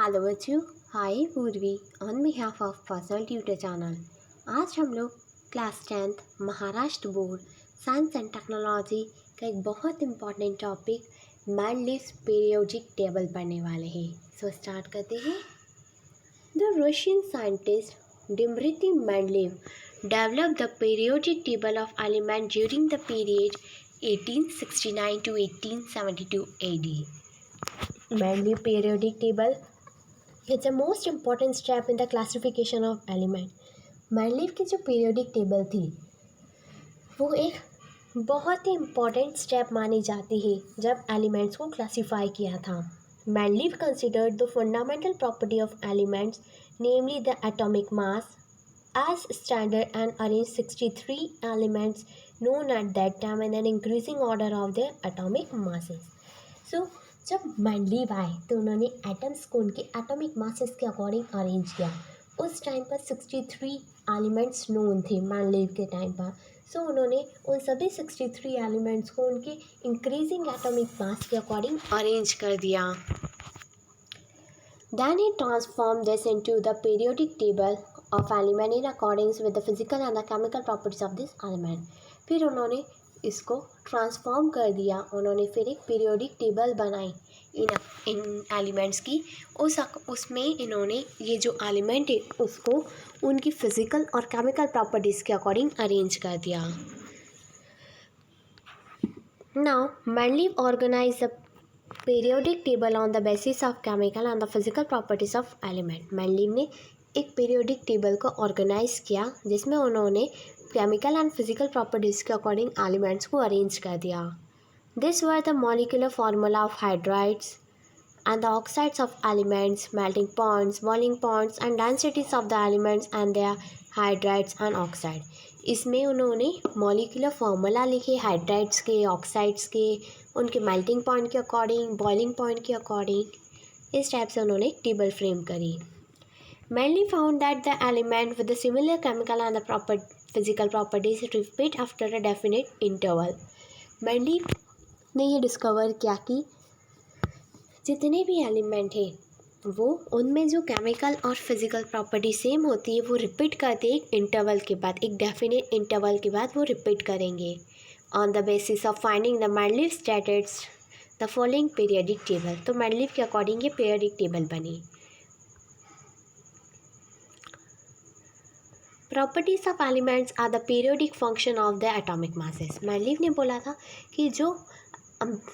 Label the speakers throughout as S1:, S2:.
S1: Hello बच्चों, hi Purvi on behalf of personal tutor channel. आज हम लोग class 10th Maharashtra board science and technology का एक बहुत important topic Mendeleev's periodic table पढ़ने वाले हैं। सो स्टार्ट करते हैं। The Russian scientist Dmitri Mendeleev developed the periodic table of elements during the period 1869 to 1872 AD. Mendeleev periodic table, it's a most important step in the classification of element. Mendeleev की जो periodic table थी वो एक बहुत ही important step मानी जाती है जब एलिमेंट्स को क्लासीफाई किया था। Mendeleev considered the fundamental property of elements, namely the atomic mass, as standard and arranged 63 elements known at that time in an increasing order of their atomic masses. So जब Mendeleev आए तो उन्होंने atoms को उनके atomic masses के according arrange किया। उस time पर 63 एलिमेंट्स नोन थे मेंडलीव के टाइम पर। सो उन्होंने उन सभी 63 एलिमेंट्स को उनके इंक्रीजिंग एटॉमिक मास के अकॉर्डिंग अरेंज कर दिया। Then he transformed this into the periodic table of element in accordance with the physical and the chemical properties of this element. फिर उन्होंने इसको ट्रांसफॉर्म कर दिया। उन्होंने फिर एक पीरियोडिक टेबल बनाई इन एलिमेंट्स की। उसमें इन्होंने ये जो एलिमेंट है उसको उनकी फिजिकल और केमिकल प्रॉपर्टीज़ के अकॉर्डिंग अरेंज कर दिया। Now Mendeleev organise the periodic table on the basis of chemical and the physical properties of element. Mendeleev ने एक पीरियोडिक टेबल को ऑर्गेनाइज किया जिसमें उन्होंने केमिकल एंड फिजिकल प्रॉपर्टीज़ के अकॉर्डिंग एलिमेंट्स को अरेंज कर दिया। This were the molecular formula of hydrides and the oxides of elements, melting points, boiling points and densities of the elements and their hydrides and oxide. इसमें उन्होंने molecular formula लिखे hydrides के, oxides के, उनके melting point के according, boiling point के according. इस type से उन्होंने टेबल फ्रेम करी। Mainly found that the element with the similar chemical and the physical properties repeat after a definite interval. Mendeleev ने ये डिस्कवर किया कि जितने भी एलिमेंट हैं वो उनमें जो केमिकल और फिज़िकल प्रॉपर्टी सेम होती है वो रिपीट करते एक इंटरवल के बाद, एक डेफिनेट इंटरवल के बाद वो रिपीट करेंगे। On the basis of finding the Mendeleev stated the following periodic table. तो मेंडलीव के अकॉर्डिंग ये पीरियोडिक टेबल बनी। Properties of elements are the periodic function of the atomic masses. Mendeleev ने बोला था कि जो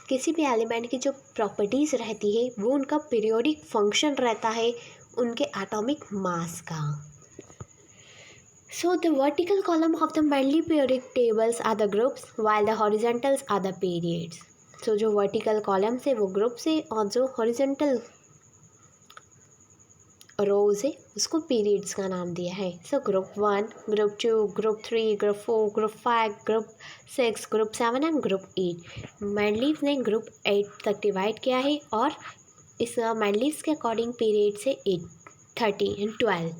S1: किसी भी एलिमेंट की जो प्रॉपर्टीज़ रहती है वो उनका पीरियोडिक फंक्शन रहता है उनके एटॉमिक मास का। So the vertical column of the Mendeleev periodic tables are the groups while the horizontals are the periods. So जो वर्टिकल कॉलम से वो ग्रुप्स है और जो हॉरिजॉन्टल रोज है उसको पीरियड्स का नाम दिया है। So group 1, group 2, group 3, group 4, group 5, group 6, group 7 and group 8। Mendeleev ने ग्रुप 8 तक डिवाइड किया है और इस मेंडलीव्स के अकॉर्डिंग पीरियड से 8, 30 and 12।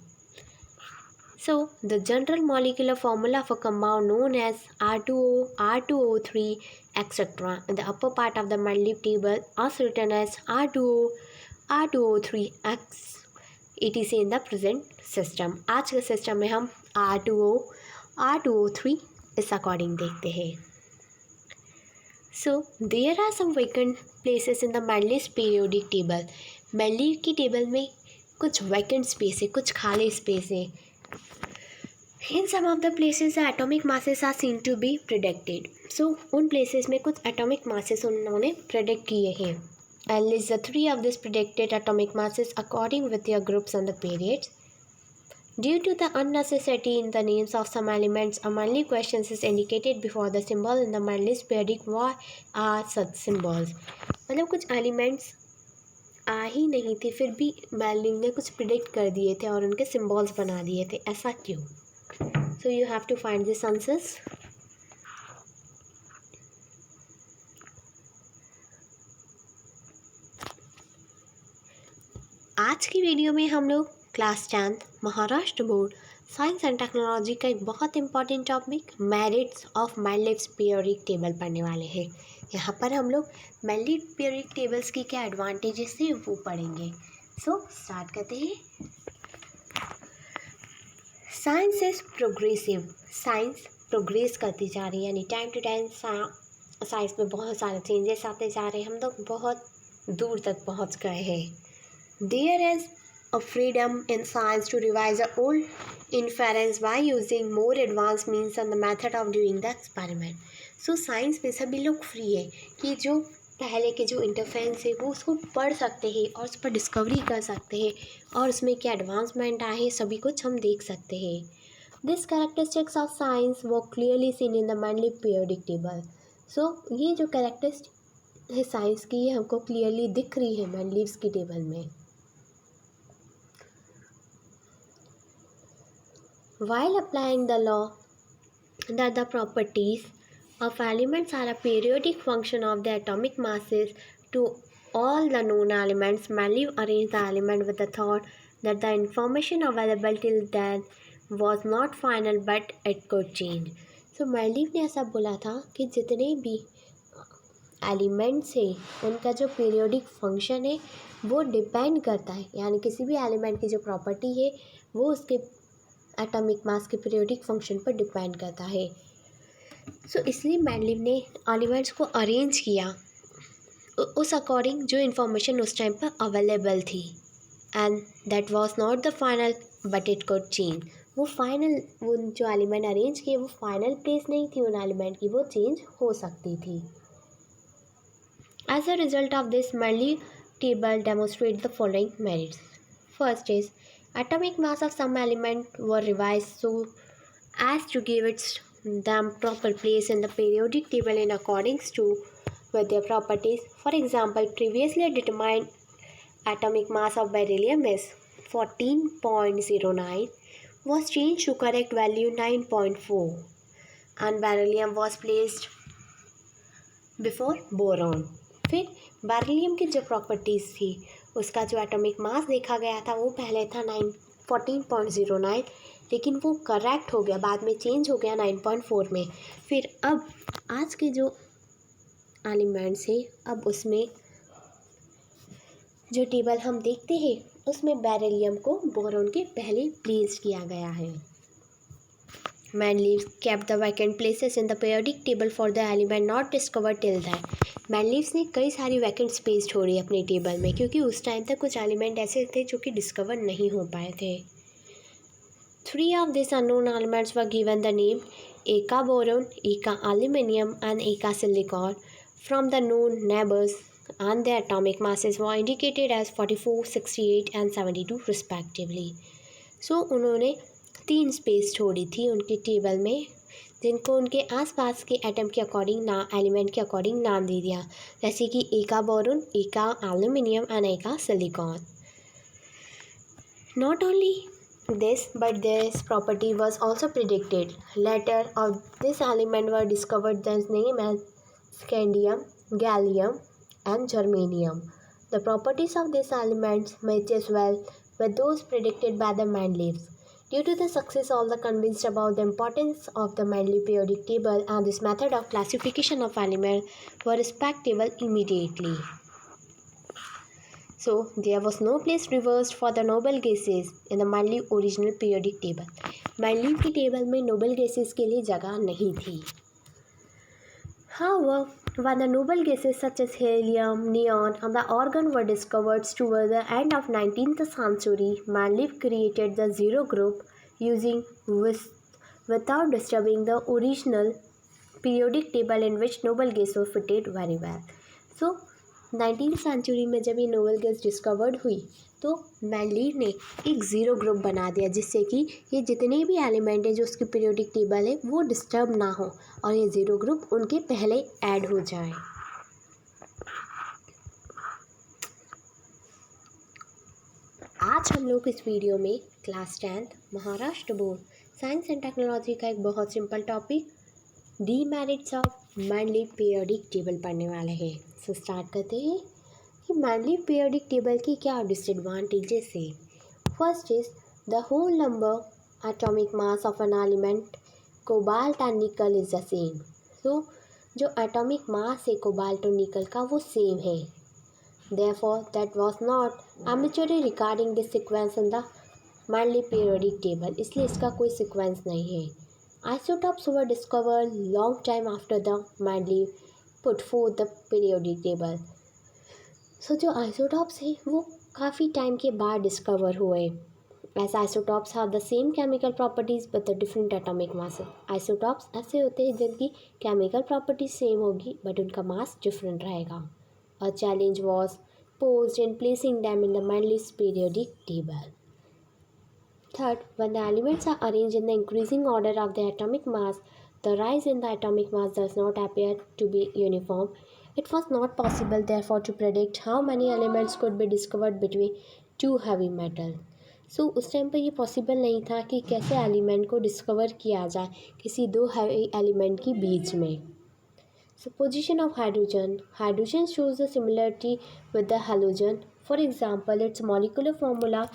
S1: So the general molecular formula of a compound known as R2O, R2O3 etcetera in the upper part of the Mendeleev table are written as R2O, R2O3 X ETC in the present system. आज के system में हम R2O, R2O3 इस according देखते हैं। So there are some vacant places in the Mendeleev periodic table. Mendeleev की table में कुछ वैकेंट स्पेस है, कुछ खाली स्पेस है। In some of the places the atomic masses are seen to be predicted. So उन प्लेसेस में कुछ एटॉमिक मासेस उन्होंने प्रिडिक्ट किए हैं। And list the 3 of these predicted atomic masses according with their groups and the periods. Due to the unnecessity in the names of some elements, a Meindeleev question is indicated before the symbol in the Meindeleev periodic. Why are such symbols? मतलब कुछ elements आ ही नहीं थे फिर भी Mendeleev ने कुछ predict कर दिए थे और उनके सिम्बॉल्स बना दिए थे। ऐसा क्यों? So you have to find this answers. आज की वीडियो में हम लोग class 10th Maharashtra board science and technology का एक बहुत important topic merits of Mendeleev's periodic table पढ़ने वाले हैं। यहाँ पर हम लोग मेंडलीव पीरियोडिक टेबल्स की क्या एडवांटेजेस हैं वो पढ़ेंगे। सो स्टार्ट करते हैं। Science is progressive, science progress करती जा रही है, यानी टाइम टू टाइम साइंस में बहुत सारे चेंजेस आते जा रहे हैं, हम लोग बहुत दूर तक पहुंच गए हैं। There is a freedom in science to revise the old inference by using more advance means and the method of doing the experiment. So science में सभी लोग फ्री है कि जो पहले के जो इंटरफेरेंस है वो उसको पढ़ सकते हैं और उस पर डिस्कवरी कर सकते हैं और उसमें क्या एडवांसमेंट आए हैं सभी कुछ हम देख सकते हैं। दिस कैरेक्टरिस्टिक्स ऑफ साइंस वो clearly seen in the Mendeleev periodic table. So ये जो कैरेक्टरिस्टिक है साइंस की ये हमको क्लियरली दिख रही है मेंडलीव्स की टेबल में। While applying the law that the properties of elements are a periodic function of the atomic masses to all the known elements, Mendeleev arranged the element with the thought that the information available till then was not final but it could change. So Mendeleev ने ऐसा बोला था कि जितने भी elements है उनका जो पीरियोडिक फंक्शन है वो डिपेंड करता है, यानी किसी भी एलिमेंट की जो प्रॉपर्टी है वो उसके एटॉमिक मास के पीरियोडिक फंक्शन पर डिपेंड करता है। सो इसलिए मेंडलीव ने एलिमेंट्स को अरेंज किया उस अकॉर्डिंग जो इन्फॉर्मेशन उस टाइम पर अवेलेबल थी, and that was not the final but it could change. वो फाइनल वो जो एलिमेंट अरेंज किए वो फाइनल प्लेस नहीं थी उन एलिमेंट की, वो चेंज हो सकती थी। As a result of this Mendeleev table demonstrate the following merits. First is atomic mass of some element were revised so as to give its them proper place in the periodic table in accordance to with their properties. For example, previously determined atomic mass of beryllium is 14.09 was changed to correct value 9.4 and beryllium was placed before boron. फिर beryllium की जो properties थी उसका जो atomic मास देखा गया था वो पहले था 14.09, लेकिन वो करेक्ट हो गया, बाद में चेंज हो गया 9.4 में। फिर अब आज के जो एलिमेंट्स है अब उसमें जो टेबल हम देखते हैं उसमें बेरिलियम को बोरॉन के पहले प्लेस किया गया है। Mendeleev kept the vacant places in the periodic table for the element not discovered till then. Mendeleev ने कई सारी वैकेंट स्पेस छोड़ी अपनी टेबल में क्योंकि उस टाइम तक कुछ एलिमेंट ऐसे थे जो कि डिस्कवर नहीं हो पाए थे। 3 of these unknown elements were given the name Eka boron, Eka aluminium and Eka silicon from the known neighbors, and their atomic masses were indicated as 44, 68 and 72 respectively. So उन्होंने 3 space छोड़ी थी उनकी table में जिनको उनके आसपास के atom के अकॉर्डिंग एलिमेंट के अकॉर्डिंग नाम दे दिया, जैसे कि eka boron, eka aluminium and eka silicon. Not only this but this property was also predicted later of this element were discovered the name as scandium, gallium and germanium. The properties of this elements matches well with those predicted by the Mendeleev. Due to the success, all the convinced about the importance of the Mendeleev periodic table and this method of classification of elements were respectable immediately. So, there was no place reversed for the noble gases in the Mendeleev original periodic table. Mendeleev की table में noble gases के लिए जगह नहीं थी। However, when the noble gases such as helium, neon, and the argon were discovered toward the end of 19th century, Mendeleev created the zero group using without disturbing the original periodic table in which noble gas were fitted very well. So, 19th century में जब ये noble gas discovered हुई तो Mendeleev ने एक zero group बना दिया जिससे कि ये जितने भी एलिमेंट हैं जो उसकी पीरियोडिक टेबल है वो डिस्टर्ब ना हो और ये ज़ीरो ग्रुप उनके पहले ऐड हो जाए। आज हम लोग इस वीडियो में class 10th Maharashtra board science and technology का एक बहुत simple topic demerits of Mendeleev periodic table पढ़ने वाले हैं। सो स्टार्ट करते हैं कि मेंडलीव पीरियोडिक टेबल की क्या डिसएडवांटेजेस है। First is the whole number atomic mass of an element cobalt and nickel is the same. So जो एटॉमिक मास है कोबाल्ट और निकल का वो सेम है। Therefore, that was not arbitrary regarding this sequence in the Manley periodic table. इसलिए इसका कोई sequence नहीं है. Isotopes were discovered long time after the Manley put forth the periodic table. So जो isotopes हैं वो काफ़ी टाइम के बाद डिस्कवर हुए. As isotopes have the same chemical properties but the different atomic mass. Isotopes ऐसे होते हैं जिनकी chemical properties same होगी but उनका mass different रहेगा. A challenge was posed in placing them in the Manley's periodic table. Third, when the elements are arranged in the increasing order of their atomic mass, the rise in the atomic mass does not appear to be uniform. It was not possible, therefore, to predict how many elements could be discovered between two heavy metals. So उस time पर ये possible नहीं था कि कैसे element को discover किया जाए किसी दो हैवी एलिमेंट के बीच में. So position of hydrogen. Hydrogen shows the similarity with the halogen. For example, its molecular formula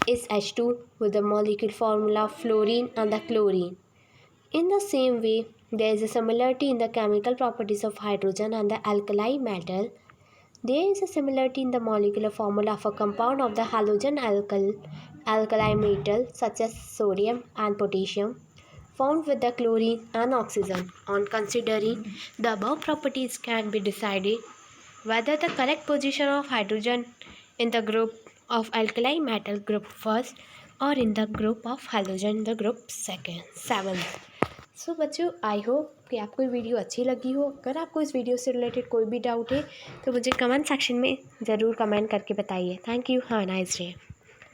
S1: is H2 with the molecular formula fluorine and the chlorine. In the same way, there is a similarity in the chemical properties of hydrogen and the alkali metal. There is a similarity in the molecular formula of a compound of the halogen alkali metal such as sodium and potassium, found with the chlorine and oxygen. On considering the above properties can be decided whether the correct position of hydrogen in the group of alkali metal group first or in the group of halogen the group seventh. सो बच्चों I hope कि आपको ये video अच्छी लगी हो. अगर आपको इस वीडियो से रिलेटेड कोई भी डाउट है तो मुझे कमेंट सेक्शन में ज़रूर कमेंट करके बताइए. Thank you. Have a nice day.